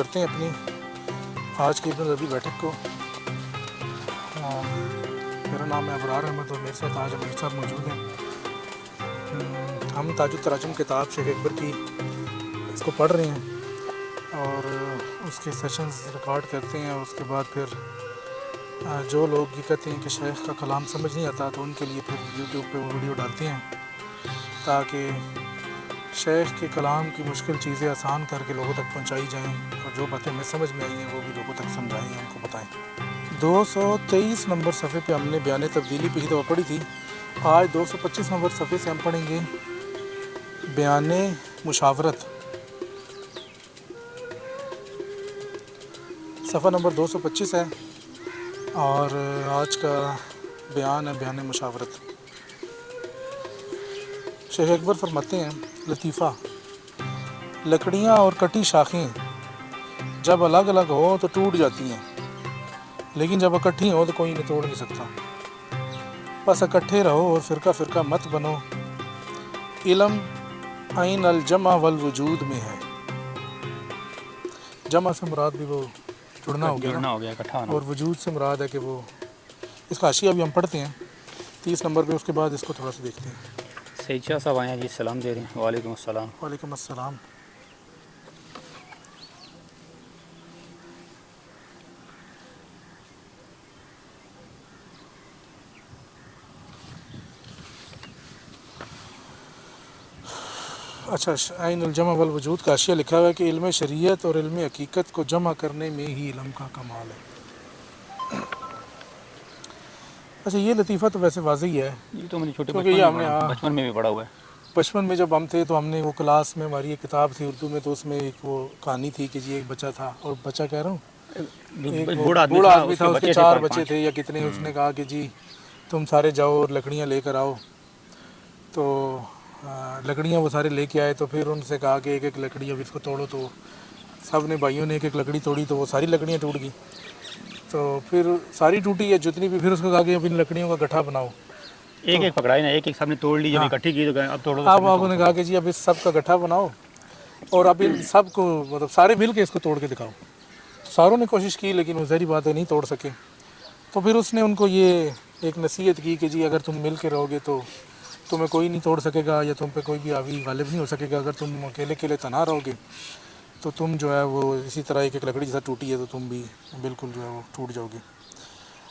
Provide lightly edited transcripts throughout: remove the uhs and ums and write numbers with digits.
کرتے ہیں اپنی آج کی ابن ربیع بیٹھک کو۔ میرا نام ہے ابرار احمد اور میرے ساتھ آج امیر صاحب موجود ہیں۔ ہم تاج التراجم کتاب شیخ اکبر کی اس کو پڑھ رہے ہیں اور اس کے سیشنز ریکارڈ کرتے ہیں، اور اس کے بعد پھر جو لوگ یہ کہتے ہیں کہ شیخ کا کلام سمجھ نہیں آتا تو ان کے لیے پھر یوٹیوب پہ وہ ویڈیو ڈالتے ہیں تاکہ شیخ کے کلام کی مشکل چیزیں آسان کر کے لوگوں تک پہنچائی جائیں، اور جو باتیں ہمیں سمجھ میں آئی ہیں وہ بھی لوگوں تک سمجھائیں، ان کو بتائیں۔ 223 نمبر صفحے پہ ہم نے بیان تبدیلی پچھلی دفعہ پڑھی تھی۔ آج 225 نمبر صفحے سے ہم پڑھیں گے بیان مشاورت۔ صفحہ نمبر 225 ہے اور آج کا بیان ہے بیان مشاورت۔ شیخ اکبر فرماتے ہیں لطیفہ، لکڑیاں اور کٹی شاخیں جب الگ الگ ہوں تو ٹوٹ جاتی ہیں، لیکن جب اکٹھی ہوں تو کوئی انہیں توڑ نہیں سکتا۔ بس اکٹھے رہو اور فرقہ فرقہ مت بنو، علم عین الجمع والوجود میں ہے۔ جمع سے مراد بھی وہ جڑنا ہو گیا اکٹھا، اور وجود سے مراد ہے کہ وہ اس کا حاشیہ بھی ہم پڑھتے ہیں 30 نمبر پہ، اس کے بعد اس کو تھوڑا سا دیکھتے ہیں۔ سید شاہ صاحب آئے ہیں جی، سلام دے رہے ہیں۔ وعلیکم السلام۔ وعلیکم السلام۔ اچھا، عین الجمع والوجود کا حاشیہ لکھا ہوا ہے کہ علم شریعت اور علم حقیقت کو جمع کرنے میں ہی علم کا کمال ہے۔ اچھا، یہ لطیفہ تو ویسے واضح ہی ہے، یہ تو میں نے چھوٹے بچپن میں بھی پڑھا ہوا ہے۔ بچپن میں جب ہم تھے تو ہم نے وہ کلاس میں ہماری ایک کتاب تھی اردو میں، تو اس میں ایک وہ کہانی تھی کہ جی ایک بچہ تھا، اور بچہ کہہ رہا ہوں ایک بوڑھا آدمی تھا، اس کے 4 بچے تھے یا کتنے، اس نے کہا کہ جی تم سارے جاؤ اور لکڑیاں لے کر آؤ۔ تو لکڑیاں وہ سارے لے کے آئے، تو پھر ان سے کہا کہ ایک ایک لکڑی اب اس کو توڑو، تو سب نے بھائیوں نے ایک ایک لکڑی توڑی، تو وہ ساری لکڑیاں ٹوٹ گئیں۔ تو پھر ساری ٹوٹی ہے جتنی بھی، پھر اس کو کہا کہ اب ان لکڑیوں کا گٹھا بناؤ، ایک ایک پکڑائی نا، ایک ایک سب نے توڑ لی، جب اکٹھی کی تو اب توڑو۔ اب آپ نے کہا کہ جی اب اس سب کا گٹھا بناؤ اور اب ان سب کو مطلب سارے مل کے اس کو توڑ کے دکھاؤ۔ ساروں نے کوشش کی لیکن وہ ظاہری بات ہے نہیں توڑ سکے۔ تو پھر اس نے ان کو یہ ایک نصیحت کی کہ جی اگر تم مل کے رہو گے تو تمہیں کوئی نہیں توڑ سکے گا، یا تم پہ کوئی بھی حاوی غالب نہیں ہو سکے گا۔ اگر تم اکیلے اکیلے تنہا رہو گے تو تم جو ہے وہ اسی طرح ایک ایک لکڑی جیسا ٹوٹی ہے تو تم بھی بالکل جو ہے وہ ٹوٹ جاؤ گے۔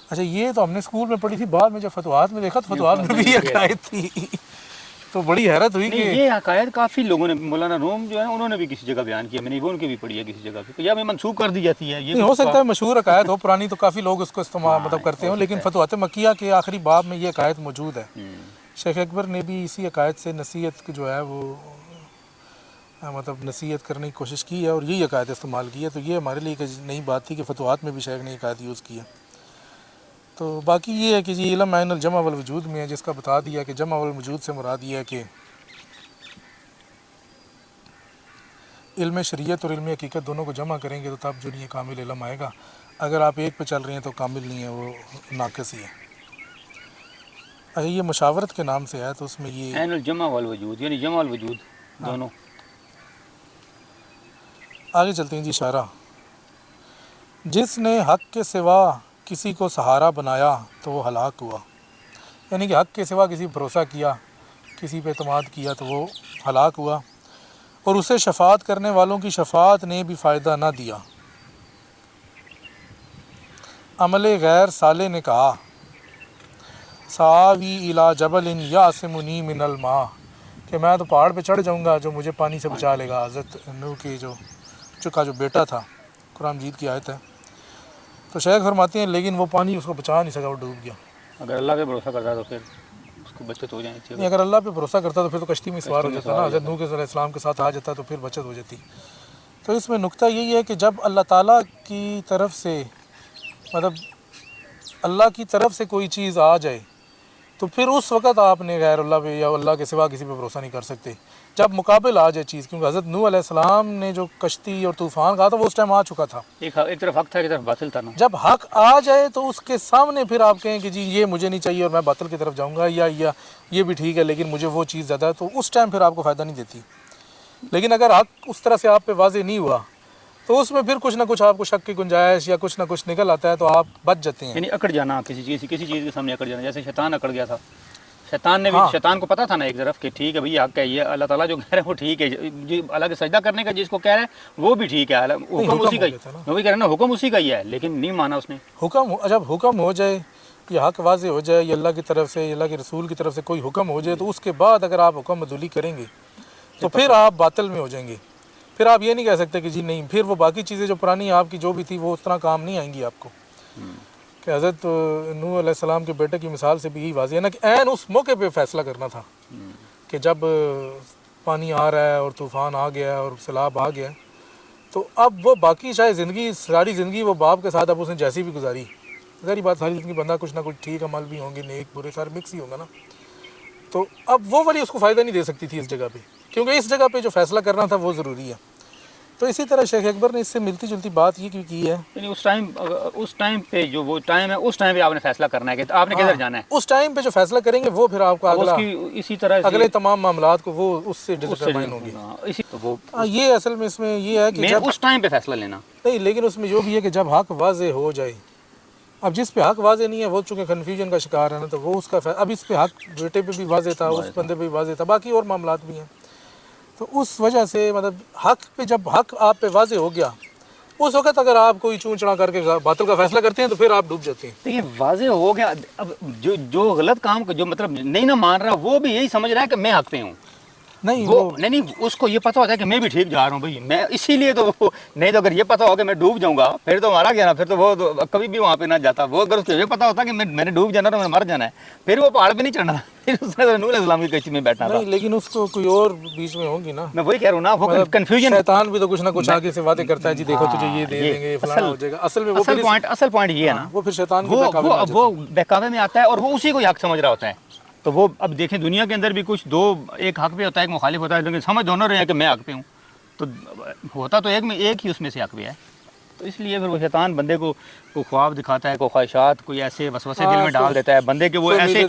اچھا، یہ تو ہم نے اسکول میں پڑھی تھی، بعد میں جب فتوحات میں دیکھا تو فتوحات میں بھی یہ عقائد تھی، تو بڑی حیرت ہوئی کہ یہ عقائد کافی لوگوں نے، مولانا روم جو ہے انہوں نے بھی کسی جگہ بیان کیا، میں نے وہ ان کے بھی پڑھی ہے کسی جگہ پہ، یا میں منسوخ کر دی جاتی ہے۔ یہ ہو سکتا ہے مشہور عقائد ہو، پرانی تو کافی لوگ اس کو استعمال مطلب کرتے ہوں، لیکن فتوحات مکیہ کے آخری باب میں یہ عقائد موجود ہے۔ شیخ اکبر نے بھی اسی عقائد سے نصیحت جو ہے وہ مطلب نصیحت کرنے کی کوشش کی ہے، اور یہی عقائد استعمال کی ہے۔ تو یہ ہمارے لیے ایک نئی بات تھی کہ فتوحات میں بھی شیخ نے عقائد یوز کیا۔ تو باقی یہ ہے کہ جی علم عین الجمع والوجود میں ہے، جس کا بتا دیا کہ جمع والوجود سے مراد یہ ہے کہ علم شریعت اور علم حقیقت دونوں کو جمع کریں گے تو تب جو یہ کامل علم آئے گا۔ اگر آپ ایک پہ چل رہے ہیں تو کامل نہیں ہے، وہ ناقص ہی ہے۔ اچھا، یہ مشاورت کے نام سے ہے، تو اس میں یہ عین الجمع والوجود یعنی جمع والوجود دونوں۔ آگے چلتے ہیں جی۔ اشارہ، جس نے حق کے سوا کسی کو سہارا بنایا تو وہ ہلاک ہوا، یعنی کہ حق کے سوا کسی پر بھروسہ کیا، کسی پہ اعتماد کیا تو وہ ہلاک ہوا، اور اسے شفاعت کرنے والوں کی شفاعت نے بھی فائدہ نہ دیا۔ عمل غیر صالح نے کہا سآوی الی جبل یعصمنی من الماء، کہ میں تو پہاڑ پہ چڑھ جاؤں گا جو مجھے پانی سے بچا لے گا۔ حضرت نوح کے جو بیٹا تھا، قرآن مجید کی آیت ہے۔ تو شیخ فرماتے ہیں لیکن وہ پانی اس کو بچا نہیں سکا، وہ ڈوب گیا۔ اگر اللہ پہ بھروسہ کرتا تو پھر اس کو بچت ہو جانی چاہیے۔ اگر اللہ پہ بھروسہ کرتا تو پھر تو کشتی میں سوار ہو جاتا نا، حضرت نوح علیہ السلام کے ساتھ آ جاتا تو پھر بچت ہو جاتی۔ تو اس میں نکتہ یہی ہے کہ جب اللہ تعالیٰ کی طرف سے مطلب اللہ کی طرف سے کوئی چیز آ جائے تو پھر اس وقت آپ نے غیر اللہ پہ یا اللہ کے سوا کسی پہ بھروسہ نہیں کر سکتے، جب مقابل آ جائے چیز۔ کیونکہ حضرت نوح علیہ السلام نے جو کشتی اور طوفان کہا تھا وہ اس ٹائم آ چکا تھا۔ ایک طرف حق تھا، ایک طرف باطل تھا نا۔ جب حق آ جائے تو اس کے سامنے پھر آپ کہیں کہ جی یہ مجھے نہیں چاہیے اور میں باطل کی طرف جاؤں گا، یا یہ بھی ٹھیک ہے لیکن مجھے وہ چیز زیادہ ہے، تو اس ٹائم پھر آپ کو فائدہ نہیں دیتی۔ لیکن اگر حق اس طرح سے آپ پہ واضح نہیں ہوا تو اس میں پھر کچھ نہ کچھ آپ کو شک کی گنجائش یا کچھ نہ کچھ نکل آتا ہے تو آپ بچ جاتے ہیں. یعنی اکڑ جانا کسی چیز کے سامنے اکڑ جانا. جیسے شیطان اکڑ گیا تھا, شیطان نے بھی, شیطان کو پتا تھا نا ایک طرف کہ ٹھیک ہے بھئی حق ہے, یہ اللہ تعالیٰ جو کہہ رہے ہیں وہ ٹھیک ہے, جو اللہ کے سجدہ کرنے کا جس کو کہہ رہے ہیں وہ بھی ٹھیک ہے, حکم اسی کا ہی, وہ بھی کہہ رہے ہیں نا حکم اسی کا ہی ہے, لیکن نہیں مانا اس نے. حکم جب حکم ہو جائے, یہ حق واضح ہو جائے, یہ اللہ کی طرف سے, اللہ کے رسول کی طرف سے کوئی حکم ہو جائے, تو اس کے بعد اگر آپ حکم عدولی کریں گے تو پھر آپ باطل میں ہو جائیں گے. پھر آپ یہ نہیں کہہ سکتے کہ جی نہیں, پھر وہ باقی چیزیں جو پرانی آپ کی جو بھی تھی وہ اس طرح کام نہیں آئیں گی آپ کو. کہ حضرت نوح علیہ السلام کے بیٹے کی مثال سے بھی یہی واضح ہے نا کہ عین اس موقع پہ فیصلہ کرنا تھا کہ جب پانی آ رہا ہے اور طوفان آ گیا اور سیلاب آ گیا, تو اب وہ باقی شاید زندگی, ساری زندگی وہ باپ کے ساتھ اب اس نے جیسی بھی گزاری, ظاہری بات ساری زندگی بندہ کچھ نہ کچھ ٹھیک عمل بھی ہوں گے, نیک برے سارے مکس ہی ہوگا نا. تو اب وہ والی اس کو فائدہ نہیں دے سکتی تھی اس جگہ پہ, کیونکہ اس جگہ پہ جو فیصلہ کرنا تھا وہ ضروری ہے. تو اسی طرح شیخ اکبر نے اس سے ملتی جلتی بات یہ کی ہے, یعنی اس ٹائم پہ جو وہ ٹائم ہے اس ٹائم پہ آپ نے فیصلہ کرنا ہے کہ آپ نے کدھر جانا ہے. اس ٹائم پہ جو فیصلہ کریں گے وہ پھر آپ کا اگلا اسی طرح اگلے تمام معاملات کو وہ اس سے ڈٹرمائن ہوں گے. یہ اصل میں اس میں یہ ہے کہ جب اس ٹائم پہ فیصلہ لینا نہیں, لیکن اس میں جو بھی ہے کہ جب حق واضح ہو جائے, اب جس پہ حق واضح نہیں ہے وہ چونکہ کنفیوژن کا شکار ہے نا, تو وہ اس کا اب اس پہ حق بیٹے پہ بھی واضح تھا, اس بندے پہ بھی واضح تھا, باقی اور معاملات بھی ہیں. تو اس وجہ سے مطلب حق پہ جب حق آپ پہ واضح ہو گیا, اس وقت اگر آپ کوئی چون چڑا کر کے باطل کا فیصلہ کرتے ہیں تو پھر آپ ڈوب جاتے ہیں. دیکھیں واضح ہو گیا, اب جو غلط کام جو مطلب نہیں نہ مان رہا وہ بھی یہی سمجھ رہا ہے کہ میں حق پہ ہوں. نہیں اس کو یہ پتہ ہوتا ہے کہ میں بھی ٹھیک جا رہا ہوں بھائی, میں اسی لیے تو نہیں, تو اگر یہ پتہ ہو کہ میں ڈوب جاؤں گا پھر تو مارا گیا نا, پھر تو وہ کبھی بھی وہاں پہ نہ جاتا. وہ اگر اس کو یہ پتہ ہوتا کہ میں نے ڈوب جانا تو میں مر جانا ہے, پھر وہ پہاڑ پہ نہیں چڑھنا, پھر اس نے نوح علیہ السلام کی کشتی میں بیٹھنا تھا. لیکن اس کو کوئی اور بیچ میں ہوگی نا, میں وہی کہہ رہا ہوں نا, وہ کنفیوژن. شیطان بھی تو کچھ نہ کچھ آگے سے وعدے کرتا ہے, جی دیکھو تجھے یہ دے دیں گے, فلانا ہو جائے گا. اصل میں اصل پوائنٹ یہ ہے نا, وہ پھر شیطان وہ بہکاوے میں آتا ہے اور وہ اسی کو حق سمجھ رہا ہوتا ہے. تو وہ اب دیکھیں دنیا کے اندر بھی کچھ دو, ایک حق پہ ہوتا ہے ایک مخالف ہوتا ہے, لیکن سمجھ دونوں رہے ہیں کہ میں حق پہ ہوں. تو ہوتا تو ایک ہی اس میں سے حق پہ ہے. تو اس لیے پھر وہ شیطان بندے کو خواب دکھاتا ہے, کوئی خواہشات, کوئی ایسے وسوسے دل میں ڈال دیتا ہے بندے کے, وہ ایسے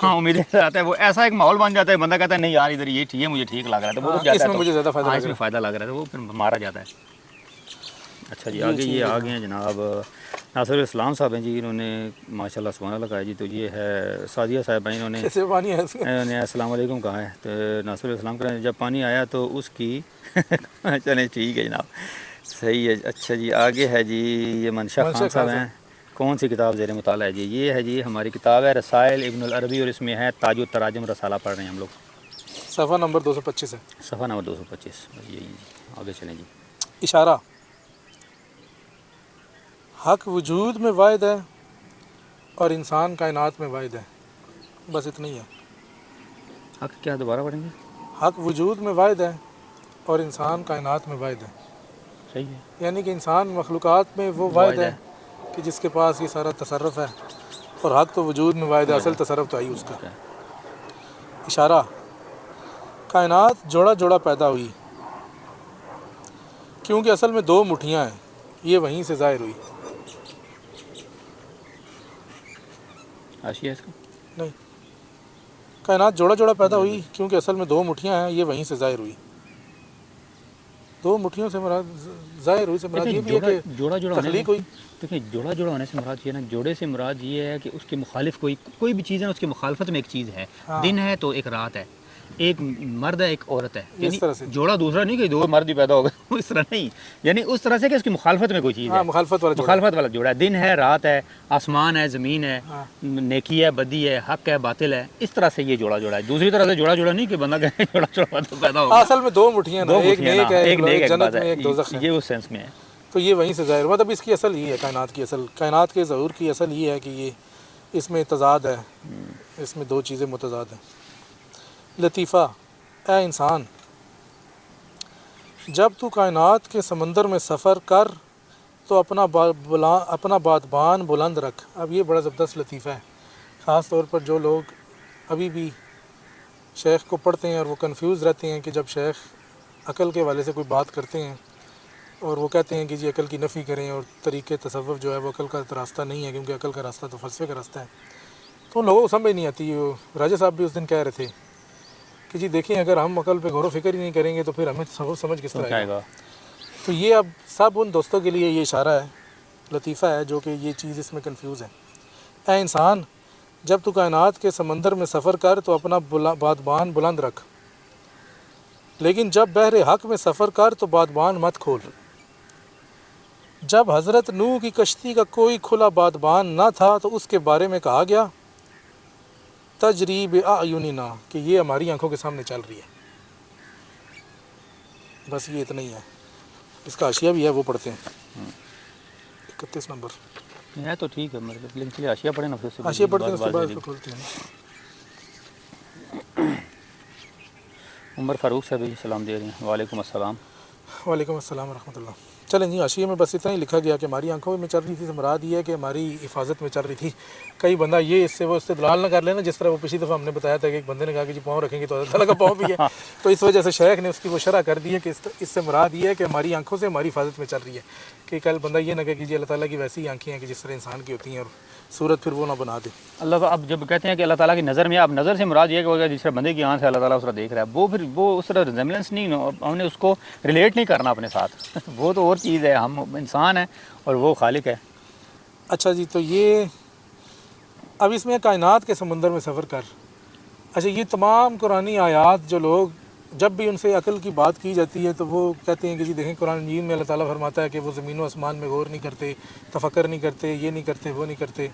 امیدیں دلاتا ہے, وہ ایسا ایک ماحول بن جاتا ہے, بندہ کہتا ہے نہیں یار ادھر یہ ٹھیک ہے, مجھے ٹھیک لگ رہا ہے, تو وہ جاتا ہے, مجھے زیادہ فائدہ لگ رہا ہے, تو وہ پھر مارا جاتا ہے. اچھا جی, آگے یہ آگے ہیں جناب ناصر الاسلام صاحب ہیں جی, انہوں نے ماشاء اللہ سبحان اللہ لگایا جی. تو یہ ہے سعدیہ صاحبہ, انہوں نے السلام علیکم کہا ہے. تو ناصر الاسلام کہا جب پانی آیا تو اس کی چلیں ٹھیک ہے جناب, صحیح ہے. اچھا جی, آگے ہے جی یہ منشا خان صاحب ہیں, کون سی کتاب زیر مطالعہ ہے جی؟ یہ ہے جی ہماری کتاب ہے رسائل ابن العربی, اور اس میں ہے تاج التراجم رسالہ پڑھ رہے ہیں ہم لوگ. صفحہ نمبر 225 ہے. صفحہ نمبر 225, یہی جی, آگے چلیں جی. اشارہ, حق وجود میں واحد ہے اور انسان کائنات میں واحد ہے, بس اتنا ہی ہے. حق کیا دوبارہ پڑھیں گے؟ حق وجود میں واحد ہے اور انسان کائنات میں واحد ہے. صحیح ہے, یعنی کہ انسان مخلوقات میں وہ واحد ہے کہ جس کے پاس یہ سارا تصرف ہے, اور حق تو وجود میں واحد ہے, اصل تصرف تو آئی اس کا. اشارہ, کائنات جوڑا جوڑا پیدا ہوئی کیونکہ اصل میں دو مٹھیاں ہیں, یہ وہیں سے ظاہر ہوئی. آشیا اس کا نہیں, کائنات جوڑا جوڑا پیدا ہوئی کیونکہ اصل میں دو مٹھیاں ہیں, یہ وہیں سے ظاہر ہوئی. دو مٹھیوں سے مراد ظاہر ہوئی سے مراد یہ بھی ہے کہ جوڑا تخلیق ہوئی. دیکھیں جوڑا جوڑا ہونے سے مراد یہ ہے نا, جوڑے سے مراد یہ ہے کہ اس کے مخالف کوئی بھی چیز ہے, اس کے مخالفت میں ایک چیز ہے. دن ہے تو ایک رات ہے, ایک مرد ہے ایک عورت ہے, یعنی جوڑا دوسرا نہیں کہ دو مرد ہی پیدا ہو گئے, اس طرح نہیں, یعنی اس طرح سے کہ اس کی مخالفت میں کوئی چیز ہے, مخالفت والا جوڑا ہے. دن ہے رات ہے, آسمان ہے زمین ہے, نیکی ہے بدی ہے, حق ہے باطل ہے, اس طرح سے یہ جوڑا جوڑا ہے. دوسری طرح سے جوڑا جوڑا نہیں کہ بندہ کہے جوڑا جوڑا پیدا ہو. اصل میں دو مٹھیاں ہیں, ایک نیک ہے, ایک جنت میں, ایک دوزخ ہے, یہ اس سینس میں ہے. تو یہ وہیں سے ظاہر, مطلب اس کی اصل یہ ہے, کائنات کی اصل, کائنات کے ظہور کی اصل یہ ہے کہ یہ اس میں تضاد ہے, اس میں دو چیزیں متضاد ہیں. لطیفہ, اے انسان جب تو کائنات کے سمندر میں سفر کر تو اپنا بادبان بلند رکھ. اب یہ بڑا زبردست لطیفہ ہے, خاص طور پر جو لوگ ابھی بھی شیخ کو پڑھتے ہیں اور وہ کنفیوز رہتے ہیں کہ جب شیخ عقل کے والے سے کوئی بات کرتے ہیں اور وہ کہتے ہیں کہ جی عقل کی نفی کریں, اور طریقے تصوف جو ہے وہ عقل کا راستہ نہیں ہے, کیونکہ عقل کا راستہ تو فلسفے کا راستہ ہے. تو ان لوگوں کو سمجھ نہیں آتی. راجہ صاحب بھی اس دن کہہ رہے تھے کہ جی دیکھیں اگر ہم عقل پہ غور و فکر ہی نہیں کریں گے تو پھر ہمیں تصوف سمجھ کس طرح آئے گا. تو یہ اب سب ان دوستوں کے لیے یہ اشارہ ہے، لطیفہ ہے، جو کہ یہ چیز اس میں کنفیوز ہے۔ اے انسان، جب تو کائنات کے سمندر میں سفر کر تو اپنا بادبان بلند رکھ، لیکن جب بحر حق میں سفر کر تو بادبان مت کھول۔ جب حضرت نوح کی کشتی کا کوئی کھلا بادبان نہ تھا تو اس کے بارے میں کہا گیا تجری بأعیننا، کہ یہ ہماری آنکھوں کے سامنے چل رہی ہے۔ بس یہ اتنا ہی ہے، اس کا حاشیہ بھی ہے، وہ پڑھتے ہیں 31 نمبر ہے تو ٹھیک ہے مطلب، لیکن چلیے حاشیہ پڑھیں نا پھر سے حاشیہ پڑھتے ہیں، اس کے بعد واضح اس کو کھولتے ہیں۔ عمر فاروق صاحب جی سلام دے رہے ہیں، وعلیکم السلام۔ وعلیکم السلام ورحمۃ اللہ۔ چلیں جی، حاشیے میں بس اتنا ہی لکھا گیا کہ ہماری آنکھوں میں چل رہی تھی، سے مراد یہ ہے کہ ہماری حفاظت میں چل رہی تھی۔ کئی بندہ یہ اس سے وہ استدلال نہ کر لینا، جس طرح وہ پچھلی دفعہ ہم نے بتایا تھا کہ ایک بندے نے کہا کہ جی پاؤں رکھیں گے تو اللہ تعالیٰ کا پاؤں بھی ہے، تو اس وجہ سے شیخ نے اس کی وہ شرح کر دی ہے کہ اس سے مراد یہ ہے کہ ہماری آنکھوں سے ہماری حفاظت میں چل رہی ہے، کہ کل بندہ یہ نہ کہے کہ جی اللہ تعالیٰ کی ویسی آنکھیں ہیں کہ جس طرح انسان کی ہوتی ہیں، اور صورت پھر وہ نہ بنا دے۔ اللہ اب جب کہتے ہیں کہ اللہ تعالیٰ کی نظر میں، اب نظر سے مراد یہ کہ جس طرح بندے کی آنکھ سے اللہ تعالیٰ اس طرح دیکھ رہا ہے، وہ پھر وہ اس طرح ریزیمبلنس نہیں، ہم نے اس کو ریلیٹ نہیں کرنا اپنے ساتھ وہ تو اور چیز ہے، ہم انسان ہیں اور وہ خالق ہے۔ اچھا جی، تو یہ اب اس میں کائنات کے سمندر میں سفر کر۔ اچھا، یہ تمام قرآنی آیات جو لوگ جب بھی ان سے عقل کی بات کی جاتی ہے تو وہ کہتے ہیں کہ جی دیکھیں قرآن مجید میں اللہ تعالیٰ فرماتا ہے کہ وہ زمین و آسمان میں غور نہیں کرتے، تفکر نہیں کرتے، یہ نہیں کرتے، وہ نہیں کرتے۔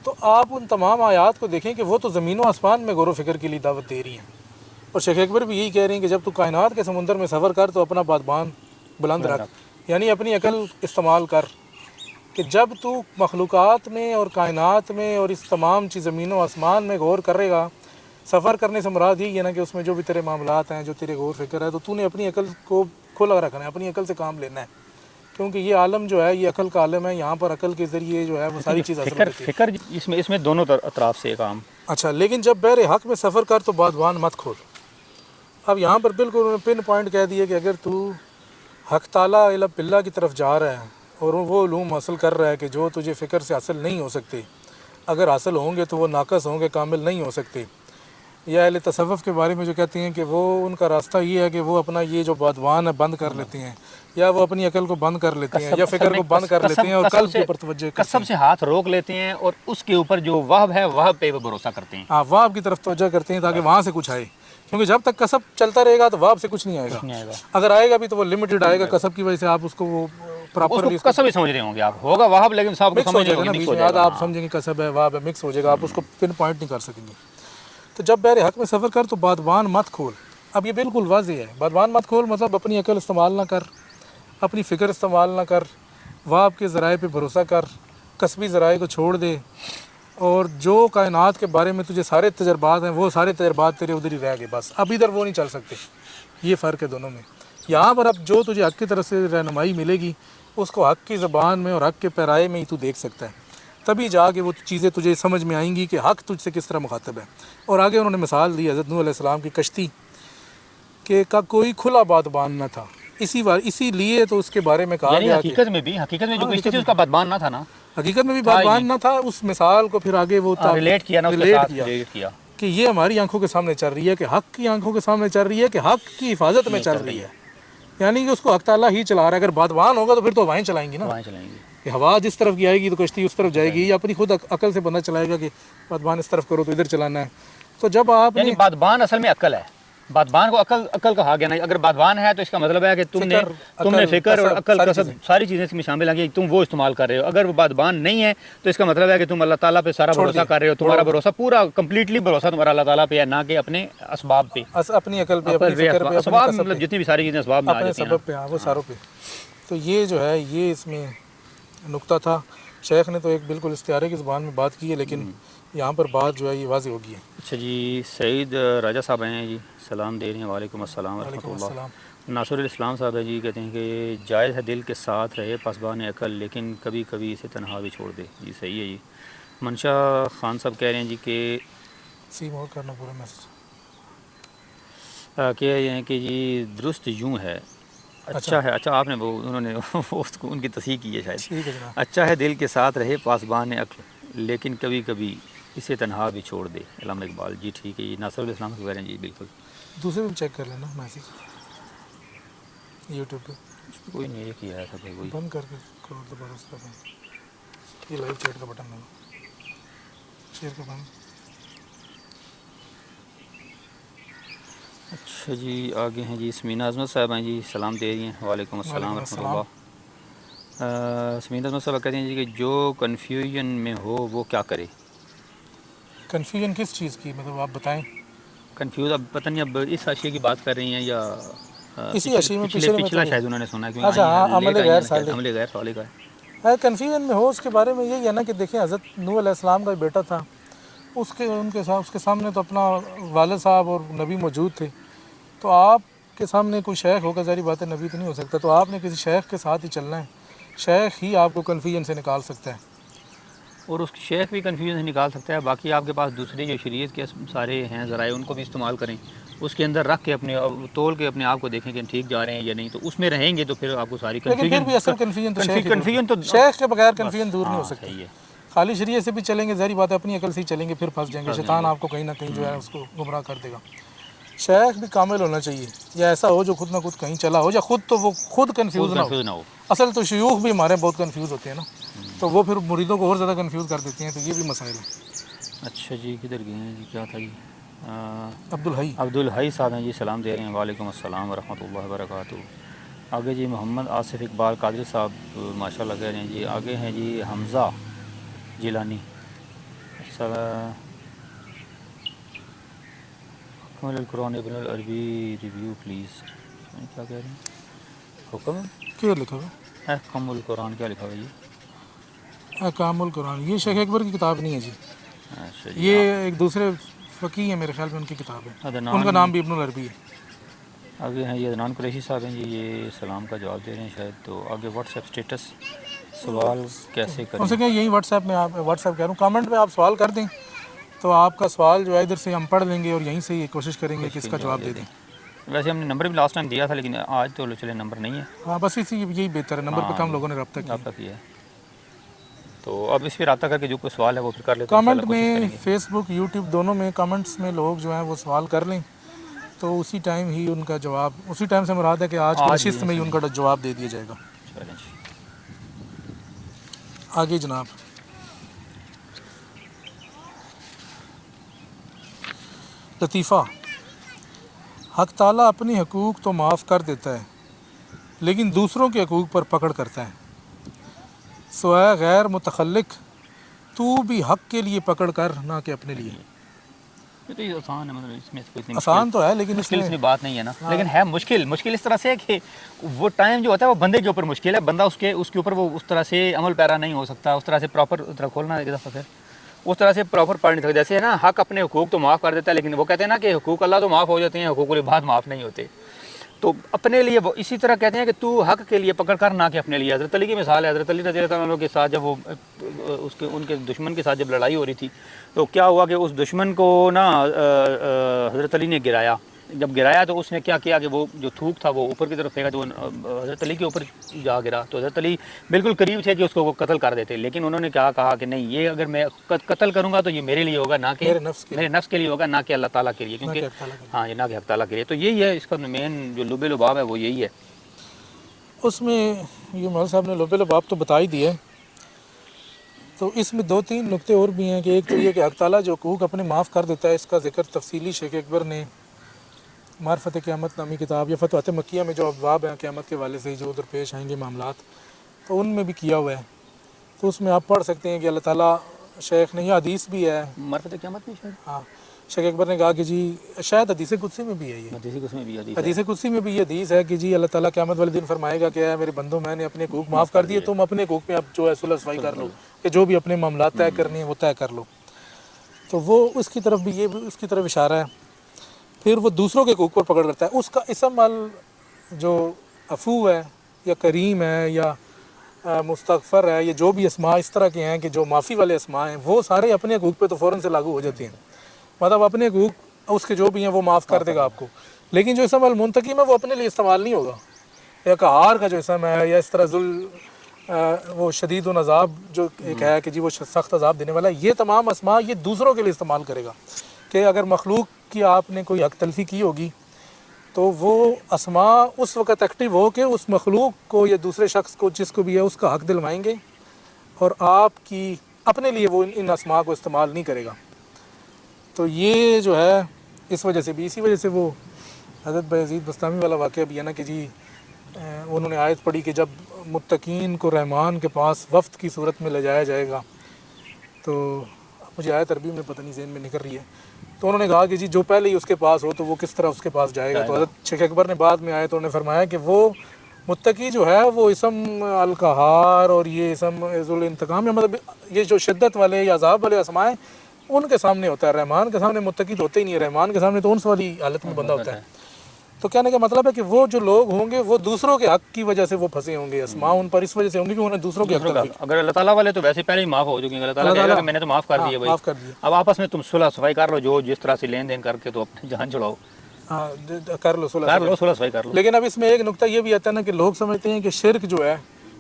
تو آپ ان تمام آیات کو دیکھیں کہ وہ تو زمین و آسمان میں غور و فکر کے لیے دعوت دے رہی ہیں، اور شیخ اکبر بھی یہی کہہ رہے ہیں کہ جب تو کائنات کے سمندر میں سفر کر تو اپنا بادبان بلند رکھ، یعنی اپنی عقل استعمال کر، کہ جب تو مخلوقات میں اور کائنات میں اور اس تمام چیز زمین و آسمان میں غور کرے گا، سفر کرنے سے مراد یہی ہے نا کہ اس میں جو بھی تیرے معاملات ہیں، جو تیرے غور فکر ہے، تو تو نے اپنی عقل کو کھلا رکھنا ہے، اپنی عقل سے کام لینا ہے، کیونکہ یہ عالم جو ہے یہ عقل کا عالم ہے، یہاں پر عقل کے ذریعے جو ہے وہ ساری چیز حاصل ہوتی ہے۔ فکر اس میں دونوں اطراف سے کام۔ اچھا، لیکن جب بحر حق میں سفر کر تو بادبان مت کھول۔ اب یہاں پر بالکل انہوں نے پن پوائنٹ کہہ دیا کہ اگر تو حق تعالیٰ الی باللہ کی طرف جا رہا ہے اور وہ علوم حاصل کر رہا ہے کہ جو تجھے فکر سے حاصل نہیں ہو سکتے، اگر حاصل ہوں گے تو وہ ناقص ہوں گے، کامل نہیں ہو سکتے، یا اہل تصوف کے بارے میں جو کہتے ہیں کہ وہ ان کا راستہ یہ ہے کہ وہ اپنا یہ جو بادبان ہے بند کر لیتے ہیں، یا وہ اپنی عقل کو بند کر لیتے ہیں، یا فکر کو بند کر لیتے ہیں اور قلب کے اوپر توجہ کرتے ہیں، قسم سے ہاتھ روک لیتے ہیں اور اس کے اوپر جو وہب ہے وہب پہ وہ بھروسہ کرتے ہیں۔ ہاں، واب کی طرف توجہ کرتے ہیں تاکہ وہاں سے کچھ آئے، کیونکہ جب تک کسب چلتا رہے گا تو واب سے کچھ نہیں آئے گا، اگر آئے گا بھی تو وہ لمیٹڈ آئے گا، کسب کی وجہ سے آپ اس کو وہ پراپرلی کسب ہی سمجھ رہے ہوں گے آپ، ہوگا وہب لیکن صاحب کو مکس ہو سمجھ جائے گا نا، مکس بیچ ہو میں جائے گا۔ آپ سمجھیں گے کسب ہے، واب ہے، مکس ہو جائے گا، آپ اس کو پن پوائنٹ نہیں کر سکیں گے۔ تو جب بحر حق میں سفر کر تو بادبان مت کھول۔ اب یہ بالکل واضح ہے، بادبان مت کھول مطلب اپنی عقل استعمال نہ کر، اپنی فکر استعمال نہ کر، واب کے ذرائع پہ بھروسہ کر، کسبی ذرائع کو چھوڑ دے، اور جو کائنات کے بارے میں تجھے سارے تجربات ہیں وہ سارے تجربات تیرے ادھر ہی رہ گئے، بس اب ادھر وہ نہیں چل سکتے۔ یہ فرق ہے دونوں میں۔ یہاں پر اب جو تجھے حق کی طرف سے رہنمائی ملے گی اس کو حق کی زبان میں اور حق کے پیرائے میں ہی تو دیکھ سکتا ہے، تبھی جا کے وہ چیزیں تجھے سمجھ میں آئیں گی کہ حق تجھ سے کس طرح مخاطب ہے۔ اور آگے انہوں نے مثال دی حضرت نوح علیہ السلام کی کشتی کہ کا کوئی کھلا بادبان نہ تھا، اسی لیے تو اس کے بارے میں کہا یعنی گیا کہ حقیقت میں جو کشتی تھی اس کا بادبان نہ تھا نا، حقیقت میں بھی بادبان نہ تھا۔ اس مثال کو پھر آگے وہ ریلیٹ کیا نا، اس کے ساتھ ریلیٹ کیا کہ یہ ہماری آنکھوں کے سامنے چل رہی ہے، کہ حق کی آنکھوں کے سامنے چل رہی ہے، کہ حق کی حفاظت میں چل رہی ہے، یعنی کہ اس کو حق تعالیٰ ہی چلا رہا ہے۔ اگر بادبان ہوگا تو پھر تو ہوائیں چلائیں گی نا، وہاں چلائیں گے، کہ ہوا جس طرف کی آئے گی تو کشتی اس طرف جائے گی، یا اپنی خود عقل سے بندہ چلائے گا کہ بادبان اس طرف کرو تو ادھر چلانا ہے۔ تو جب آپ یعنی بادبان اصل میں عقل ہے، بادبان کو عقل کہا گیا نا، اگر بادبان ہے تو اس کا مطلب ہے کہ تم نے فکر اور عقل قصد ساری چیزیں اس میں شامل ہیں کہ تم وہ استعمال کر رہے ہو۔ اگر وہ بادبان نہیں ہے تو اس کا مطلب ہے کہ تم اللہ تعالیٰ پہ سارا بھروسہ کر رہے ہو، تمہارا بھروسہ پورا کمپلیٹلی بھروسہ تمہارا اللہ تعالیٰ پہ ہے، نہ کہ اپنے اسباب پہ، اپنی عقل پہ، اپنی فکر پہ، اسباب مطلب جتنی بھی ساری چیزیں اسباب میں آ اپنے جاتی ہیں، سبب پہ، ہاں وہ ساروں پہ۔ تو یہ جو ہے یہ اس میں نقطہ تھا۔ شیخ نے تو ایک بالکل استعارے کی زبان میں بات کی ہے، لیکن یہاں پر بات جو ہے یہ واضح ہوگی ہے۔ اچھا جی، سعید راجہ صاحب ہیں جی، سلام دے رہے ہیں، وعلیکم السلام ورحمۃ اللہ۔ ناصر الاسلام صاحب ہے جی، کہتے ہیں کہ جائز ہے دل کے ساتھ رہے پاسبان عقل، لیکن کبھی کبھی اسے تنہا بھی چھوڑ دے۔ جی صحیح ہے جی۔ منشا خان صاحب کہہ رہے ہیں جی کہ مور کرنا پورا میسج کہہ رہے ہیں کہ جی درست یوں ہے، اچھا ہے، اچھا آپ نے وہ انہوں نے ان کی تصحیح کی ہے شاید، ٹھیک ہے جناب۔ اچھا ہے دل کے ساتھ رہے پاسبان عقل، لیکن کبھی کبھی اسے تنہا بھی چھوڑ دے۔ علامہ اقبال جی ٹھیک ہے جی، ناصر الاسلام کہہ رہے ہیں جی بالکل۔ دوسرے بھی چیک کر لینا میسج یوٹیوب پہ۔ کوئی نہیں ایک ہی آیا تھا بھائی وہی. بند کر کے کرو دوبارہ اس کا بند. یہ لائیو چیٹ کا بٹن ہے شیئر کا بند. اچھا جی آگے ہیں جی سمینہ عظمت صاحب ہیں جی سلام دے رہی ہیں. وعلیکم السلام ورحمۃ اللہ. سمینہ عظمت صاحب کہتے ہیں جی کہ جو کنفیوژن میں ہو وہ کیا کرے. کنفیوژن کس چیز کی مطلب آپ بتائیں. کنفیوز اب پتہ نہیں اب اس اشیاء کی بات کر رہی ہیں یا اسی اشیاء میں پچھلے میں پچھلا تو شاید انہوں نے سنا کہ اچھا ہاں عمل غیر صالح. عمل غیر صالح کا ہے. کنفیوژن میں ہو اس کے بارے میں یہی ہے نا کہ دیکھیں حضرت نوح علیہ السلام کا بیٹا تھا. اس کے سامنے تو اپنا والد صاحب اور نبی موجود تھے. تو آپ کے سامنے کوئی شیخ ہوگا ظاہری بات ہے نبی تو نہیں ہو سکتا. تو آپ نے کسی شیخ کے ساتھ ہی چلنا ہے. شیخ ہی آپ کو کنفیوژن سے نکال سکتا ہے. اور اس شیخ بھی کنفیوژن سے نکال سکتا ہے. باقی آپ کے پاس دوسرے جو شریعت کے سارے ہیں ذرائع ان کو بھی استعمال کریں. اس کے اندر رکھ کے اپنے تول کے اپنے آپ کو دیکھیں کہ ٹھیک جا رہے ہیں یا نہیں. تو اس میں رہیں گے تو پھر آپ کو ساری لیکن پھر بھی اصل کنفیوژن تو شیخ کے بغیر کنفیوژن دور نہیں ہو سکتی. صحیح ہے. خالی شریعت سے بھی چلیں گے ظاہری بات ہے اپنی عقل سے ہی چلیں گے پھر پھنس جائیں گے. شیطان آپ کو کہیں نہ کہیں جو ہے اس کو گمراہ کر دے گا. شیخ بھی کامل ہونا چاہیے یا ایسا ہو جو خود نہ خود کہیں چلا ہو یا خود تو وہ خود کنفیوز نہ ہو. اصل تو شیوخ بھی ہمارے بہت کنفیوز ہوتے ہیں نا تو وہ پھر مریدوں کو اور زیادہ کنفیوز کر دیتے ہیں. تو یہ بھی مسائل ہے. اچھا جی کدھر گئے ہیں جی کیا تھا جی عبدالحی صاحب ہیں جی سلام دے رہے ہیں. وعلیکم السلام ورحمۃ اللہ وبرکاتہ. آگے جی محمد آصف اقبال قادری صاحب ماشاء اللہ کہہ رہے ہیں جی. آگے ہیں جی حمزہ جیلانی. حکم القرآن ابن العربی ریویو پلیز. کیا کہہ رہے ہیں حکم کیا لکھا ہوا حکم القرآن کیا لکھا ہوا جی. احکام القرآن یہ شیخ اکبر کی کتاب نہیں ہے جی. اچھا جی یہ ایک دوسرے فقی ہیں میرے خیال میں ان کی کتاب ہے. ان کا نام بھی ابن العربی ہے. آگے ہیں یہ عدنان قریشی صاحب ہیں جی. یہ سلام کا جواب دے رہے ہیں شاید. تو آگے واٹس ایپ اسٹیٹس سوال کیسے کریں. ان سے کہیں یہی واٹس ایپ میں آپ واٹس ایپ کہہ رہا ہوں کامنٹ میں آپ سوال کر دیں تو آپ کا سوال جو ہے ادھر سے ہم پڑھ لیں گے اور یہیں سے یہ کوشش کریں گے کہ اس کا جواب دے دیں. ویسے ہم نے نمبر بھی لاسٹ ٹائم دیا تھا لیکن آج تو چلے نمبر نہیں ہے. ہاں بس اسی یہی بہتر ہے. نمبر پہ کم لوگوں نے رابطہ کیا ہے. تو اب اس پہ رابطہ کر کے جو کوئی سوال ہے وہ پھر کر لیتے ہیں. کامنٹ میں فیس بک یوٹیوب دونوں میں کامنٹس میں لوگ جو ہیں وہ سوال کر لیں تو اسی ٹائم ہی ان کا جواب اسی ٹائم سے مراد ہے کہ آج کی نشست میں ہی ان کا جواب دے دیا جائے گا. آگے جناب لطیفہ. حق تعالیٰ اپنے حقوق تو معاف کر دیتا ہے لیکن دوسروں کے حقوق پر پکڑ کرتا ہے. سوائے غیر متخلق تو بھی حق کے لیے پکڑ کر نہ کہ اپنے لیے. یہ تو یہ آسان ہے. مطلب اس میں کوئی آسان تو ہے لیکن مشکل میں بات نہیں ہے نا. لیکن ہے مشکل اس طرح سے کہ وہ ٹائم جو ہوتا ہے وہ بندے کے اوپر مشکل ہے. بندہ اس کے اوپر وہ اس طرح سے عمل پیرا نہیں ہو سکتا. اس طرح سے پراپر کھولنا ایک دفعہ پھر اس طرح سے پراپر پڑھ نہیں سکتا. جیسے ہے نا حق اپنے حقوق تو معاف کر دیتا ہے لیکن وہ کہتے ہیں نا کہ حقوق اللہ تو معاف ہو جاتے ہیں حقوق العباد معاف نہیں ہوتے. تو اپنے لیے وہ اسی طرح کہتے ہیں کہ تو حق کے لیے پکڑ کر نہ کہ اپنے لیے. حضرت علی کی مثال ہے. حضرت علی رضی اللہ عنہ کے ساتھ جب وہ ان کے دشمن کے ساتھ جب لڑائی ہو رہی تھی تو کیا ہوا کہ اس دشمن کو نا حضرت علی نے گرایا. جب گرایا تو اس نے کیا کیا کہ وہ جو تھوک تھا وہ اوپر کی طرف پھینکا تو وہ حضرت علی کے اوپر جا گرا. تو حضرت علی بالکل قریب تھے کہ اس کو وہ قتل کر دیتے لیکن انہوں نے کہا کہ نہیں یہ اگر میں قتل کروں گا تو یہ میرے لیے ہوگا نہ کہ میرے نفس کے لیے ہوگا نہ کہ اللہ تعالیٰ کے لیے. کیونکہ ہاں یہ نہ کہ حق تعالیٰ کے لیے. تو یہی ہے اس کا مین جو لب لباب ہے وہ یہی ہے. اس میں یہ مول صاحب نے لب لباب تو بتا ہی دیا ہے. تو اس میں 2-3 نقطے اور بھی ہیں کہ ایک تو یہ کہ حق تعالیٰ جو حقوق اپنے معاف کر دیتا ہے اس کا ذکر تفصیلی شیخ اکبر نے معرفت قیامت نامی کتاب یا فتوحات مکیہ میں جو ابواب ہیں قیامت کے والے سے جو ادھر پیش آئیں گے معاملات تو ان میں بھی کیا ہوا ہے. تو اس میں آپ پڑھ سکتے ہیں کہ اللہ تعالیٰ شیخ نے یہ حدیث بھی ہے معرفت قیامت میں شاید ہاں شیخ اکبر نے کہا کہ جی شاید حدیث قدسی میں بھی ہے یہ حدیث قدسی میں بھی یہ حدیث ہے کہ جی اللہ تعالیٰ قیامت والے دن فرمائے گا کہ میرے بندوں میں نے اپنے حقوق معاف کر دیے تم اپنے حقوق میں اب جو ہے صلح صفائی کر لو کہ جو بھی اپنے معاملات طے کرنے ہیں وہ طے کر لو. تو وہ اس کی طرف بھی یہ اس کی طرف اشارہ ہے. پھر وہ دوسروں کے حقوق پر پکڑ کرتا ہے. اس کا اسم جو عفو ہے یا کریم ہے یا مستغفر ہے یا جو بھی اسماء اس طرح کے ہیں کہ جو معافی والے اسماء ہیں وہ سارے اپنے حقوق پہ تو فوراً سے لاگو ہو جاتے ہیں. مطلب اپنے حقوق اس کے جو بھی ہیں وہ معاف کر دے گا آپ کو. لیکن جو اسم المنتقم ہے وہ اپنے لیے استعمال نہیں ہوگا. یا قہار کا جو اسم ہے یا اس طرح وہ شدید و عذاب جو ایک ہے کہ جی وہ سخت عذاب دینے والا ہے یہ تمام اسماء یہ دوسروں کے لیے استعمال کرے گا. کہ اگر مخلوق کی آپ نے کوئی حق تلفی کی ہوگی تو وہ اسماء اس وقت ایکٹیو ہو کے اس مخلوق کو یا دوسرے شخص کو جس کو بھی ہے اس کا حق دلوائیں گے، اور آپ کی اپنے لیے وہ ان اسماء کو استعمال نہیں کرے گا۔ تو یہ جو ہے اس وجہ سے بھی، اسی وجہ سے وہ حضرت بایزید بستامی والا واقعہ بھی ہے نا کہ جی انہوں نے آیت پڑھی کہ جب متقین کو رحمان کے پاس وفد کی صورت میں لے جایا جائے گا، تو مجھے آیت عربی میں پتہ نہیں ذہن میں نکل رہی ہے، تو انہوں نے کہا کہ جی جو پہلے ہی اس کے پاس ہو تو وہ کس طرح اس کے پاس جائے گا۔ تو حضرت شیخ اکبر نے بعد میں آئے تو انہوں نے فرمایا کہ وہ متقی جو ہے وہ اسم القہار اور یہ اسم ذو الانتقام، یا مطلب یہ جو شدت والے یا عذاب والے اسمائیں ان کے سامنے ہوتا ہے، رحمان کے سامنے متقی تو ہوتے ہی نہیں ہے، رحمان کے سامنے تو انس والی حالت میں بندہ ہوتا ہے۔ تو کہنے کا مطلب ہے کہ وہ جو لوگ ہوں گے وہ دوسروں کے حق کی وجہ سے وہ پھنسے ہوں گے، اسماء ان پر اس وجہ سے ہوں گے کہ انہوں نے دوسروں کے حق تلفی کی۔ اگر اللہ تعالیٰ والے تو ویسے پہلے ہی معاف ہو چکے ہیں، اللہ تعالیٰ کہے گا کہ میں نے تو معاف کر دیا بھائی، معاف کر دیا، اب آپس میں تم صلح صفائی کر لو، جو جس طرح سے لین دین کر کے تو اپنی جان چھڑاؤ، ہاں کر لو صلح کر لو صلح صفائی کر لو۔ لیکن اب اس میں ایک نقطہ یہ بھی آتا ہے نا کہ لوگ سمجھتے ہیں کہ شرک جو ہے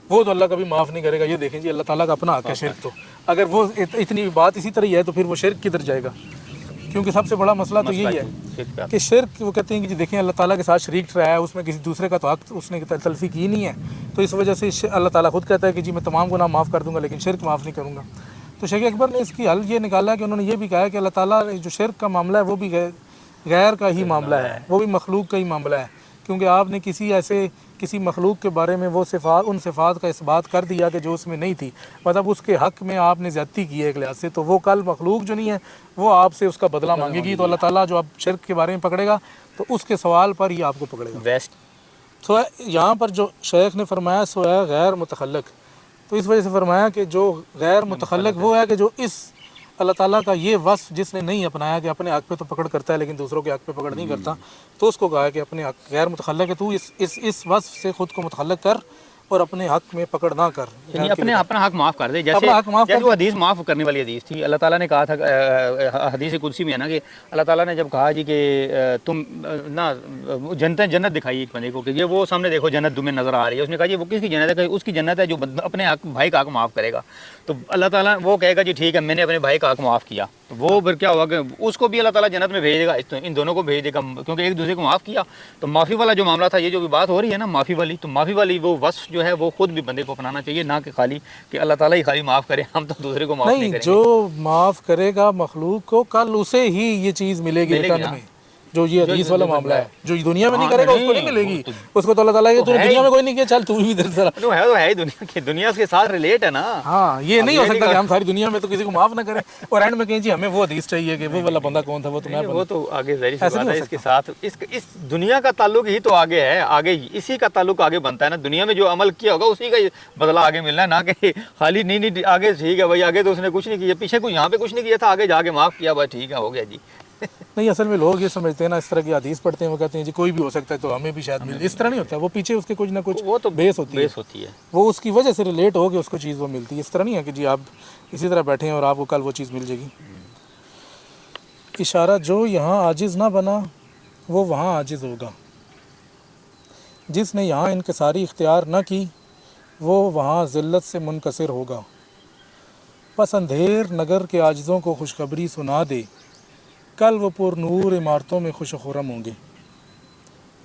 وہ تو اللہ کبھی معاف نہیں کرے گا۔ یہ دیکھیں جی اللہ تعالیٰ کا اپنا حق ہے شرک، تو اگر وہ اتنی بات اسی طرح ہی ہے تو پھر وہ شرک کدھر جائے گا؟ کیونکہ سب سے بڑا مسئلہ تو یہی ہے کہ شرک، وہ کہتے ہیں کہ جی دیکھیں اللہ تعالیٰ کے ساتھ شریک ٹھہرایا ہے، اس میں کسی دوسرے کا تو حق اس نے تلفی کی نہیں ہے، تو اس وجہ سے اللہ تعالیٰ خود کہتا ہے کہ جی میں تمام گناہ معاف کر دوں گا لیکن شرک معاف نہیں کروں گا۔ تو شیخ اکبر نے اس کی حل یہ نکالا ہے کہ انہوں نے یہ بھی کہا ہے کہ اللہ تعالیٰ جو شرک کا معاملہ ہے وہ بھی غیر کا ہی معاملہ ہے، وہ بھی مخلوق کا ہی معاملہ ہے، کیونکہ آپ نے کسی مخلوق کے بارے میں وہ صفات، ان صفات کا اثبات کر دیا کہ جو اس میں نہیں تھی، مطلب اس کے حق میں آپ نے زیادتی کی ہے ایک لحاظ سے، تو وہ کل مخلوق جو نہیں ہے وہ آپ سے اس کا بدلہ مانگے گی، تو اللہ تعالیٰ جو آپ شرک کے بارے میں پکڑے گا تو اس کے سوال پر ہی آپ کو پکڑے گا۔ ویسٹ تو یہاں پر جو شیخ نے فرمایا سو ہے غیر متخلق، تو اس وجہ سے فرمایا کہ جو غیر متخلق وہ ہے کہ جو اس اللہ تعالیٰ کا یہ وصف جس نے نہیں اپنایا کہ اپنے حق پہ تو پکڑ کرتا ہے لیکن دوسروں کے حق پہ پکڑ نہیں کرتا، تو اس کو کہا ہے کہ اپنے حق غیر متخلق ہے، تو اس وصف سے خود کو متخلق کر اور اپنے حق میں پکڑ نہ کر، یعنی اپنا حق معاف کر دے، جیسے اپنا حق معاف وہ حدیث معاف کرنے والی حدیث تھی، اللہ تعالیٰ نے کہا تھا حدیث قدسی میں ہے نا کہ اللہ تعالیٰ نے جب کہا جی کہ تم نا جنت دکھائی ایک بندے کو کہ یہ وہ سامنے دیکھو جنت تمہیں نظر آ رہی ہے، اس نے کہا جی وہ کس کی جنت ہے؟ کہ اس کی جنت ہے جو اپنے حق بھائی کا حق معاف کرے گا، تو اللہ تعالیٰ وہ کہے گا جی ٹھیک ہے میں نے اپنے بھائی کا حق معاف کیا، تو وہ پھر کیا ہوا کہ اس کو بھی اللہ تعالیٰ جنت میں بھیج دے گا، ان دونوں کو بھیج دے گا، کیونکہ ایک دوسرے کو معاف کیا۔ تو معافی والا جو معاملہ تھا، یہ جو بھی بات ہو رہی ہے نا معافی والی، تو معافی والی وہ وصف جو ہے وہ خود بھی بندے کو اپنانا چاہیے، نہ کہ خالی کہ اللہ تعالیٰ ہی خالی معاف کرے ہم تو دوسرے کو معاف نہیں کریں گے۔ جو معاف کرے گا مخلوق کو کل اسے ہی یہ چیز ملے گی ریٹرن میں، جو یہ حدیث والا معاملہ ہے، جو دنیا میں نہیں کرے گا اس کو نہیں ملے گی، اس کو تو اللہ تعالیٰ یہ تو دنیا میں کوئی نہیں کیا، چل تو بھی ادھر ذرا، تو ہے ہی دنیا کی، دنیا کے ساتھ ریلیٹ ہے نا۔ ہاں یہ نہیں ہو سکتا کہ ہم ساری دنیا میں تو کسی کو معاف نہ کریں اور اینڈ میں کہیں جی ہمیں وہ حدیث چاہیے کہ وہ والا بندہ کون تھا، وہ تو میں وہ تو آگے ظاہر سی بات ہے، اس کے ساتھ اس دنیا کا تعلق ہی تو آگے ہے، آگے اسی کا تعلق آگے بنتا ہے نا، دنیا میں جو عمل کیا ہوگا اسی کا بدلہ آگے ملنا ہے، نہ کہ خالی نہیں آگے ٹھیک ہے بھائی آگے تو اس نے کچھ نہیں کیا، پیچھے کوئی یہاں پہ کچھ نہیں کیا تھا، آگے جا کے معاف کیا بھائی ٹھیک ہے ہو گیا جی۔ نہیں اصل میں لوگ یہ سمجھتے ہیں نا، اس طرح کی حدیث پڑھتے ہیں وہ کہتے ہیں جی کوئی بھی ہو سکتا ہے تو ہمیں بھی شاید مل، اس طرح نہیں ہوتا، وہ پیچھے اس کے کچھ نہ کچھ وہ تو بیس ہوتی ہے، وہ اس کی وجہ سے ریلیٹ ہو کے اس کو چیز وہ ملتی ہے، اس طرح نہیں ہے کہ جی آپ اسی طرح بیٹھے ہیں اور آپ کو کل وہ چیز مل جائے گی۔ اشارہ جو یہاں عاجز نہ بنا وہ وہاں عاجز ہوگا، جس نے یہاں انکساری اختیار نہ کی وہ وہاں ذلت سے منکسر ہوگا، پس اندھیر نگر کے عاجزوں کو خوشخبری سنا دے، کل وہ پر نور عمارتوں میں خوش و خرم ہوں گے۔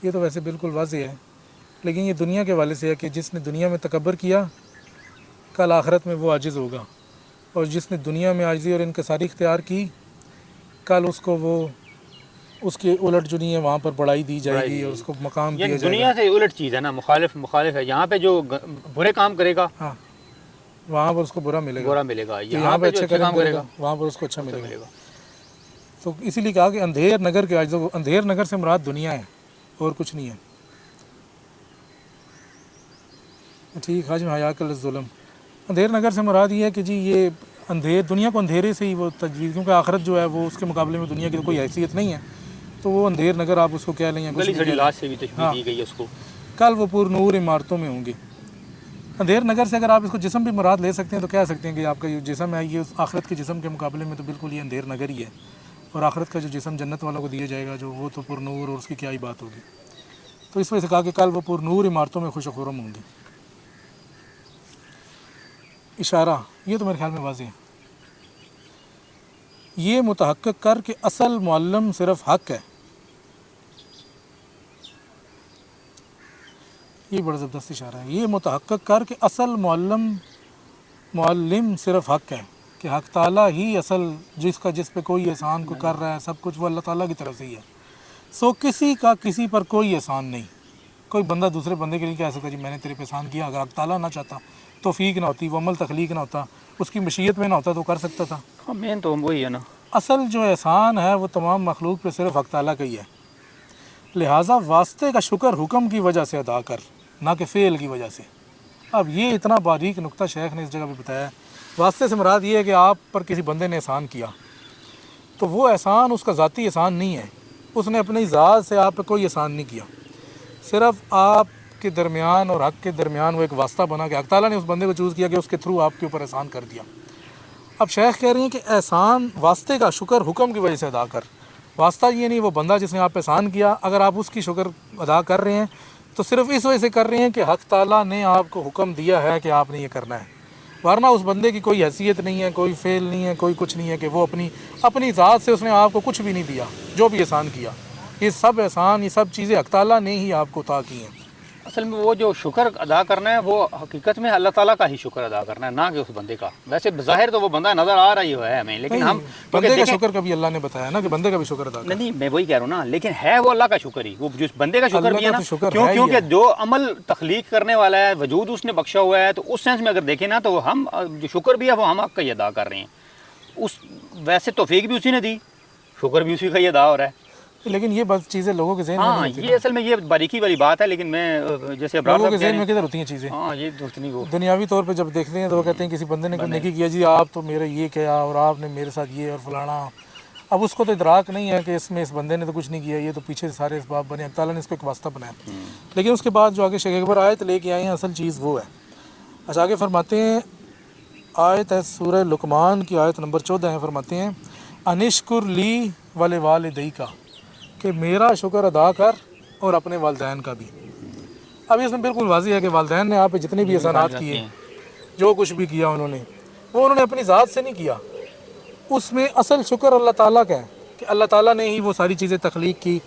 یہ تو ویسے بالکل واضح ہے، لیکن یہ دنیا کے والے سے ہے کہ جس نے دنیا میں تکبر کیا کل آخرت میں وہ عاجز ہوگا، اور جس نے دنیا میں عاجزی اور انکساری اختیار کی کل اس کو وہ اس کے الٹ جو نہیں ہے وہاں پر بڑائی دی جائے گی اور اس کو مقام دیا جائے گا۔ دنیا سے الٹ چیز ہے نا، مخالف ہے، یہاں پہ جو برے کام کرے گا ہاں وہاں پر اس کو برا ملے گا، یہاں پہ اچھے کام کرے گا وہاں پر اس کو اچھا ملے گا۔ تو اسی لیے کہا کہ اندھیر نگر کے عاجزوں کو، اندھیر نگر سے مراد دنیا ہے اور کچھ نہیں ہے۔ ٹھیک حاجم حیاک الظلم، اندھیر نگر سے مراد یہ ہے کہ جی یہ اندھیر دنیا کو اندھیرے سے ہی وہ تجویز، کیونکہ آخرت جو ہے وہ اس کے مقابلے میں دنیا کی کوئی حیثیت نہیں ہے، تو وہ اندھیر نگر آپ اس کو کہہ لیں گے، کل وہ پر نور عمارتوں میں ہوں گے۔ اندھیر نگر سے اگر آپ اس کو جسم بھی مراد لے سکتے ہیں تو کہہ سکتے ہیں کہ آپ کا یہ جسم ہے یہ آخرت کے جسم کے مقابلے میں تو بالکل یہ اندھیر نگر ہی ہے، اور آخرت کا جو جسم جنت والوں کو دیا جائے گا جو وہ تو پر نور، اور اس کی کیا ہی بات ہوگی۔ تو اس وجہ سے کہا کہ کل وہ پر نور عمارتوں میں خوش و خرم ہوں گے۔ اشارہ یہ تو میرے خیال میں واضح ہے، یہ متحقق کر کہ اصل معلم صرف حق ہے، یہ بڑا زبردست اشارہ ہے. یہ متحقق کر کہ اصل معلم صرف حق ہے، کہ حق تعالیٰ ہی اصل جس پہ کوئی احسان کو کر رہا ہے، سب کچھ وہ اللہ تعالیٰ کی طرف سے ہی ہے. سو کسی کا کسی پر کوئی احسان نہیں. کوئی بندہ دوسرے بندے کے لیے کہہ سکتا جی میں نے تیرے پہ احسان کیا. اگر حق تعالیٰ نہ چاہتا، توفیق نہ ہوتی، وہ عمل تخلیق نہ ہوتا، اس کی مشیت میں نہ ہوتا تو کر سکتا تھا. ہاں مین تو وہی ہے نا. اصل جو احسان ہے وہ تمام مخلوق پہ صرف حق تعالیٰ کا ہی ہے. لہٰذا واسطے کا شکر حکم کی وجہ سے ادا کر، نہ کہ فعل کی وجہ سے. اب یہ اتنا باریک نقطہ شیخ نے اس جگہ پہ بتایا ہے. واسطے سے مراد یہ ہے کہ آپ پر کسی بندے نے احسان کیا تو وہ احسان اس کا ذاتی احسان نہیں ہے. اس نے اپنی ذات سے آپ پہ کوئی احسان نہیں کیا، صرف آپ کے درمیان اور حق کے درمیان وہ ایک واسطہ بنا کہ حق تعالیٰ نے اس بندے کو چوز کیا کہ اس کے تھرو آپ کے اوپر احسان کر دیا. اب شیخ کہہ رہی ہیں کہ احسان واسطے کا شکر حکم کی وجہ سے ادا کر. واسطہ یہ نہیں وہ بندہ جس نے آپ پہ احسان کیا، اگر آپ اس کی شکر ادا کر رہے ہیں تو صرف اس وجہ سے کر رہے ہیں کہ حق تعالیٰ نے آپ کو حکم دیا ہے کہ آپ نے یہ کرنا ہے. ورنہ اس بندے کی کوئی حیثیت نہیں ہے، کوئی فعل نہیں ہے، کوئی کچھ نہیں ہے کہ وہ اپنی ذات سے اس نے آپ کو کچھ بھی نہیں دیا. جو بھی احسان کیا، یہ سب احسان، یہ سب چیزیں حق تعالیٰ نے ہی آپ کو عطا کی ہیں. اصل میں وہ جو شکر ادا کرنا ہے وہ حقیقت میں اللہ تعالیٰ کا ہی شکر ادا کرنا ہے، نہ کہ اس بندے کا. ویسے بظاہر تو وہ بندہ نظر آ رہا ہی ہے ہمیں، لیکن ہم بندے کا شکر کبھی اللہ نے بتایا نا کہ بندے کا بھی شکر ادا کرنا. نہیں میں وہی کہہ رہا ہوں نا، لیکن ہے وہ اللہ کا شکر ہی، وہ جس بندے کا شکر بھی ہے نا، شکر ہے کیونکہ جو عمل تخلیق کرنے والا ہے، وجود اس نے بخشا ہوا ہے، تو اس سینس میں اگر دیکھیں نا تو ہم جو شکر بھی ہے وہ ہم حق کا ہی ادا کر رہے ہیں. ویسے توفیق بھی اسی نے دی، شکر بھی اسی کا ہی ادا ہو رہا ہے. لیکن یہ بس چیزیں لوگوں کے ذہن میں ہاں یہ اصل میں یہ باریکی والی بات ہے، لیکن میں جیسے لوگوں کے ذہن میں کدھر ہوتی ہیں چیزیں. ہاں یہ دوست نہیں وہ دنیاوی طور پہ جب دیکھتے ہیں تو وہ کہتے ہیں کسی بندے نے نیکی کیا جی آپ تو میرا یہ کیا اور آپ نے میرے ساتھ یہ اور فلانا. اب اس کو تو ادراک نہیں ہے کہ اس بندے نے تو کچھ نہیں کیا، یہ تو پیچھے سے سارے اسباب بنے، اللہ تعالیٰ نے اس کو ایک واسطہ بنایا. لیکن اس کے بعد جو آگے شیخ اکبر آیت لے کے آئے ہیں اصل چیز وہ ہے. اچھا آگے فرماتے ہیں، آیت ہے سورہ لقمان کی آیت نمبر 14 ہے. فرماتے ہیں انشکر لی ولوالدیک، کہ میرا شکر ادا کر اور اپنے والدین کا بھی. اب اس میں بالکل واضح ہے کہ والدین نے آپ پہ جتنے بھی احسانات کیے، جو کچھ بھی کیا انہوں نے اپنی ذات سے نہیں کیا. اس میں اصل شکر اللہ تعالیٰ کا ہے کہ اللہ تعالیٰ نے ہی وہ ساری چیزیں تخلیق کی،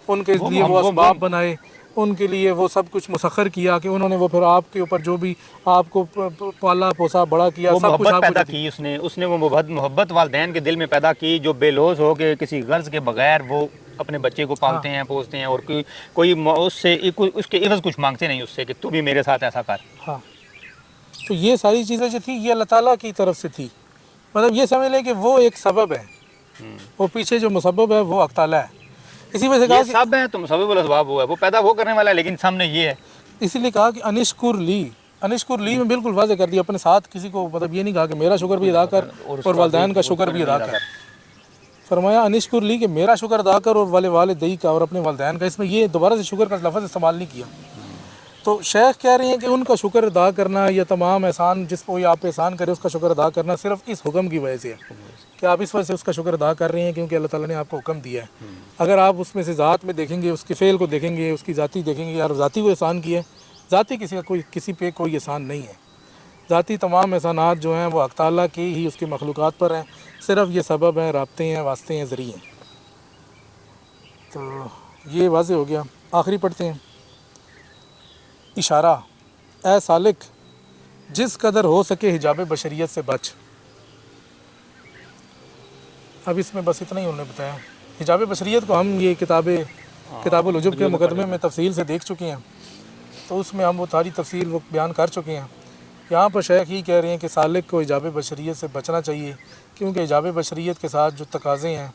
ان کے لیے وہ اسباب بنائے، ان کے لیے وہ سب کچھ مسخر کیا کہ انہوں نے وہ پھر آپ کے اوپر جو بھی آپ کو پالا پوسا بڑا کیا، وہ سب کچھ محبت پیدا کی. اس نے وہ محبت والدین کے دل میں پیدا کی، جو بے لوز ہو کے کسی غرض کے بغیر وہ اپنے بچے کو پالتے ہیں، پوستے ہیں، اور کوئی اس سے اس کے عوض کچھ مانگتے نہیں اس سے کہ تو بھی میرے ساتھ ایسا کر. ہاں تو یہ ساری چیزیں جو تھی یہ اللہ تعالیٰ کی طرف سے تھی. مطلب یہ سمجھ لیں کہ وہ ایک سبب ہے، وہ پیچھے جو مسبب ہے وہ حق تعالیٰ ہے. اسی وجہ سے کہا سب ہے تو مسبب الاسباب وہ ہے، وہ پیدا وہ کرنے والا ہے، لیکن سامنے یہ ہے. اسی لیے کہا کہ انشکر لی میں بالکل واضح کر دیا. اپنے ساتھ کسی کو مطلب یہ نہیں کہا کہ میرا شکر بھی ادا کر اور والدین کا شکر بھی ادا کر. فرمایا انشکر لی کہ میرا شکر ادا کر اور والدیک کا اور اپنے والدین کا. اس میں یہ دوبارہ سے شکر کا لفظ استعمال نہیں کیا. تو شیخ کہہ رہے ہیں کہ ان کا شکر ادا کرنا یا تمام احسان جس کو آپ پہ احسان کرے اس کا شکر ادا کرنا صرف اس حکم کی وجہ سے ہے کہ آپ اس وجہ سے اس کا شکر ادا کر رہے ہیں کیونکہ اللہ تعالیٰ نے آپ کو حکم دیا ہے. اگر آپ اس میں سے ذات میں دیکھیں گے، اس کے فعل کو دیکھیں گے، اس کی ذاتی دیکھیں گے، یار ذاتی کو احسان کیا ہے، ذاتی کسی پہ کوئی احسان نہیں ہے. ذاتی تمام احسانات جو ہیں وہ حق تعالیٰ کی ہی اس کی مخلوقات پر ہیں. صرف یہ سبب ہیں، رابطے ہیں، واسطے ہیں، ذریعے ہیں. تو یہ واضح ہو گیا. آخری پڑھتے ہیں. اشارہ، اے سالک جس قدر ہو سکے حجاب بشریت سے بچ. اب اس میں بس اتنا ہی انہوں نے بتایا. حجاب بشریت کو ہم یہ کتاب العجب کے مقدمے میں تفصیل سے دیکھ چکے ہیں، تو اس میں ہم وہ ساری تفصیل وہ بیان کر چکے ہیں. یہاں پر شیخ ہی کہہ رہے ہیں کہ سالک کو حجاب بشریت سے بچنا چاہیے، کیونکہ حجاب بشریت کے ساتھ جو تقاضے ہیں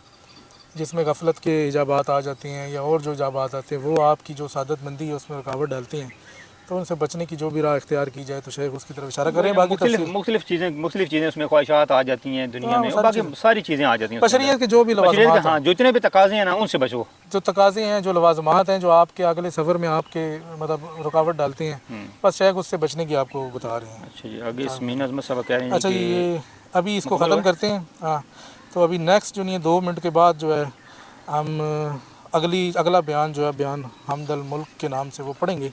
جس میں غفلت کے حجابات آ جاتے ہیں یا اور جو حجابات آتے ہیں وہ آپ کی جو سعادت مندی ہے اس میں رکاوٹ ڈالتے ہیں. تو ان سے بچنے کی جو بھی راہ اختیار کی جائے تو شیخ اس کی طرف اشارہ کریں. باقی مختلف چیزیں اس میں خواہشات آ جاتی ہیں دنیا میں، باقی ساری چیزیں آ جاتی ہیں. بشریت کے جو بھی لوازمات ہیں، جو اتنے بھی تقاضے ہیں نا ان سے بچو. جو تقاضے ہیں، جو لوازمات ہیں جو آپ کے اگلے سفر میں آپ کے مطلب رکاوٹ ڈالتے ہیں، بس شیخ اس سے بچنے کی آپ کو بتا رہے ہیں. اچھا جی آگے اس مین عظمت صاحب کہہ رہے ہیں. اچھا یہ ابھی اس کو ختم کرتے ہیں. ہاں تو ابھی نیکسٹ جو نہیں 2 منٹ کے بعد جو ہے ہم اگلا بیان جو ہے بیان حمد الملک کے نام سے وہ پڑھیں گے.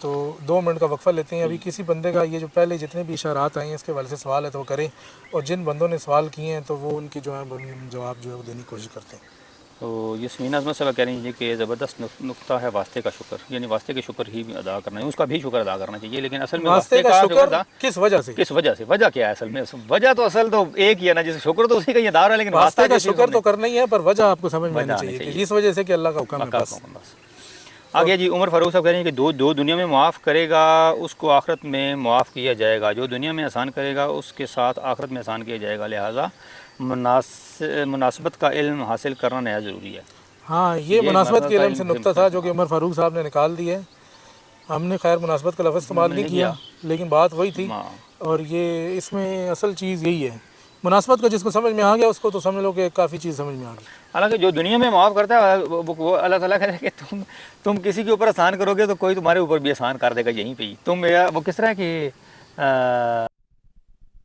تو 2 منٹ کا وقفہ لیتے ہیں. ابھی کسی بندے کا یہ جو پہلے جتنے بھی اشارات آئے ہیں اس کے حوالے سے سوال ہے تو وہ کریں، اور جن بندوں نے سوال کیے ہیں تو وہ ان کی جو ہے جواب جو ہے وہ دینے کی کوشش کرتے ہیں. تو یاسمین اعظمت صاحب کہہ رہی ہیں کہ زبردست نقطہ ہے واسطے کا شکر، یعنی واسطے کے شکر ہی ادا کرنا ہے، اس کا بھی شکر ادا کرنا چاہیے، لیکن اصل میں واسطے کا شکر ادا کس وجہ سے؟ کس وجہ سے، وجہ کیا ہے اصل میں؟ وجہ تو اصل تو ایک ہی ہے نا، جیسے شکر تو اسی کا ہی ادا ہے، لیکن واسطے کا جس چیز شکر تو نے- کرنا ہی ہے، پر وجہ آپ کو سمجھ میں وجہ آنی آنی چاہیے کہ چاہیے۔ جس وجہ سے کہ اللہ کا حکم ہے مکہ بس۔ کو بس۔ آگے جی عمر فاروق صاحب کہہ رہے ہیں کہ جو دنیا میں معاف کرے گا اس کو آخرت میں معاف کیا جائے گا، جو دنیا میں احسان کرے گا اس کے ساتھ آخرت میں احسان کیا جائے گا، لہٰذا مناسبت کا علم حاصل کرنا نہایت ضروری ہے۔ ہاں یہ مناسبت کے کا علم سے نقطہ تھا جو کہ عمر فاروق صاحب نے نکال دیا ہے۔ ہم نے خیر مناسبت کا لفظ استعمال نہیں کیا، لیکن بات وہی تھی، ہاں۔ اور یہ اس میں اصل چیز یہی ہے، مناسبت کا جس کو سمجھ میں آ گیا اس کو تو سمجھ لو کہ کافی چیز سمجھ میں آ گئی۔ حالانکہ جو دنیا میں معاف کرتا ہے وہ اللہ تعالیٰ کہتا ہے کہ تم کسی کے اوپر احسان کرو گے تو کوئی تمہارے اوپر بھی احسان کر دے گا یہیں پہ ہی۔ وہ کس طرح کہ